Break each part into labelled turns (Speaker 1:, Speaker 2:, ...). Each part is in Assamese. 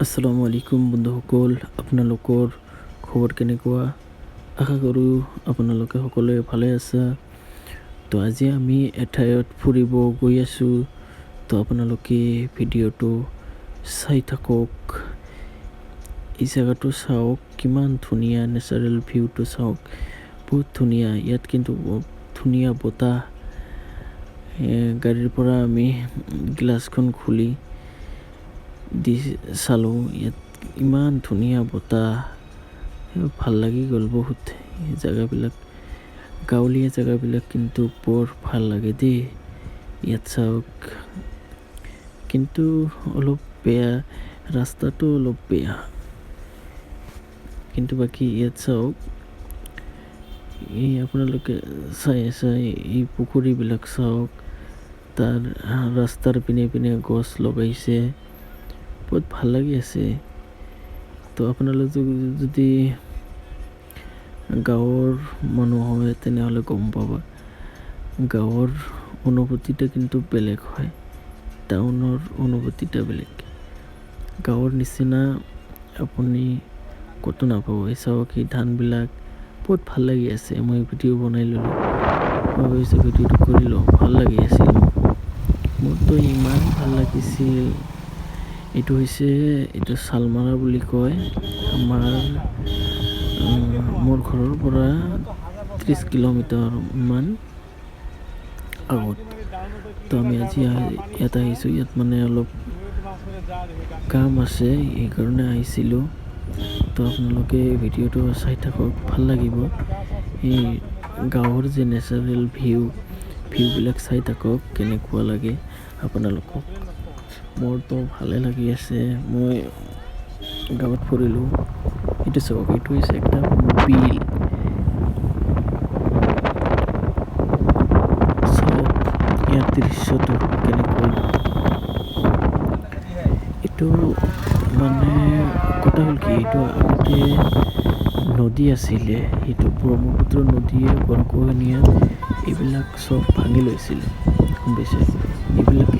Speaker 1: আসসালামু আলাইকুম বন্ধুসকল, আপোনালোকৰ খবৰ কেনেকুৱা? আশা কৰোঁ আপোনালোকে সকলোৱে ভালে আছে। তো আজি আমি এঠাইত ফুৰিব গৈ আছোঁ। তো আপোনালোকে ভিডিঅ'টো চাই থাকক। এই জেগাটো চাওক, কিমান ধুনীয়া নেচাৰেল ভিউটো চাওক, বহুত ধুনীয়া। ইয়াত কিন্তু বহুত ধুনীয়া বতাহ। গাড়ীৰ পৰা আমি গ্লাছখন খুলি দি চালোঁ, ইয়াত ইমান ধুনীয়া বতাহ, ভাল লাগি গ'ল বহুত। জেগাবিলাক গাঁৱলীয়া জেগাবিলাক কিন্তু বৰ ভাল লাগে দেই। ইয়াত চাওক, কিন্তু অলপ বেয়া, ৰাস্তাটো অলপ বেয়া, কিন্তু বাকী ইয়াত চাওক, এই আপোনালোকে চাই এই পুখুৰীবিলাক চাওক, তাৰ ৰাস্তাৰ পিনে পিনে গছ লগাইছে, বহুত ভাল লাগি আছে। তো আপোনালোকে যদি গাঁৱৰ মানুহ হয় তেনেহ'লে গম পাবা, গাঁৱৰ অনুভূতিটা কিন্তু বেলেগ হয়, টাউনৰ অনুভূতিটা বেলেগ। গাঁৱৰ নিচিনা আপুনি ক'তো নাপাব। এই চাওক, এই ধানবিলাক বহুত ভাল লাগি আছে। মই ভিডিঅ' বনাই ল'লোঁ, মই ভাবিছোঁ ভিডিঅ'টো কৰি লওঁ, ভাল লাগি আছিল মোৰতো ইমান ভাল লাগিছিল। এইটো চালমাৰা বুলি কয়। মোৰ ঘৰৰ পৰা 30 কিলোমিটাৰ মান আগত। তো আমি আজি ইয়াত আহিছোঁ। ইয়াত মানে অলপ কাম আছে, সেইকাৰণে আহিছিলোঁ। তো আপোনালোকে ভিডিঅ'টো চাই থাকক, ভাল লাগিব। এই গাঁৱৰ যে নেচাৰেল ভিউবিলাক চাই থাকক, কেনেকুৱা লাগে আপোনালোকক। মোৰতো ভালে লাগি আছে। মই গাঁৱত ফুৰিলোঁ। এইটো চাওক, এইটো হৈছে একটা বিল। চাওক ইয়াৰ দৃশ্যটো কেনেকুৱা। এইটো মানে কথা হ'ল কি, এইটো আগতে নদী আছিলে। সেইটো ব্ৰহ্মপুত্ৰ নদীয়ে গৰাখহনীয়াত এইবিলাক চব ভাঙি লৈছিলে, গম পাইছে। এইবিলাক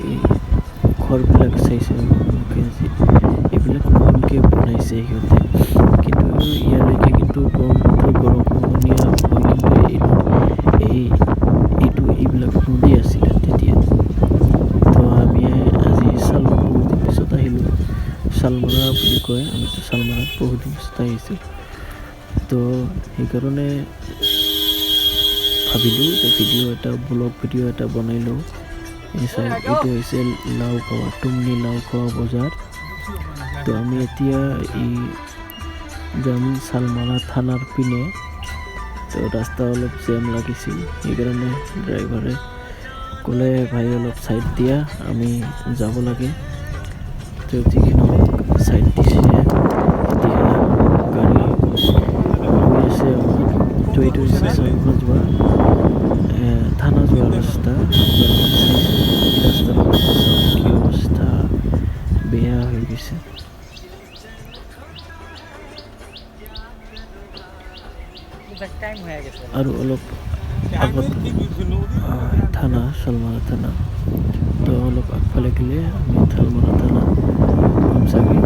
Speaker 1: ঘৰবিলাক চাইছে আপোনালোকে, এইবিলাক নতুনকৈ বনাইছে সিহঁতে, কিন্তু ইয়ালৈকে কিন্তু ব্ৰহ্মপুত্ৰ গৰাখহনীয়া হয়, কিন্তু এইবিলাক নদী আছিলে তেতিয়া। তো আমি আজি চালোঁ, বহুত দিন পিছত আহিলোঁ। চালমাৰা বুলি কয়, আমিতো চালমাৰাত বহুত দিন পিছত আহিছোঁ। তো সেইকাৰণে ভাবিলোঁ যে ব্লগ ভিডিঅ' এটা বনাই লওঁ। এইটো হৈছে লাওখোৱা, টুমনি লাওখোৱা বজাৰ। তো আমি এতিয়া যাম চালমাৰা থানাৰ পিনে। তো ৰাস্তা অলপ জাম লাগিছিল, সেইকাৰণে ড্ৰাইভাৰে ক'লে, ভাই অলপ ছাইড দিয়া, আমি যাব লাগে। তো যিকি নহওক ছাইড দিছে। এতিয়া গাড়ী গৈ আছে আমাৰ। তো এইটো হৈছে চালমাৰা যোৱা থানা যোৱা ৰাস্তা। আপোনালোকে চাইছে এই ৰাস্তাৰ অৱস্থা চাওক, কি অৱস্থা, বেয়া হৈ গৈছে। আৰু অলপ আগত থানা, চালমাৰা থানা। তো অলপ আগফালে গ'লে আমি চালমাৰা থানা পাম চাগে।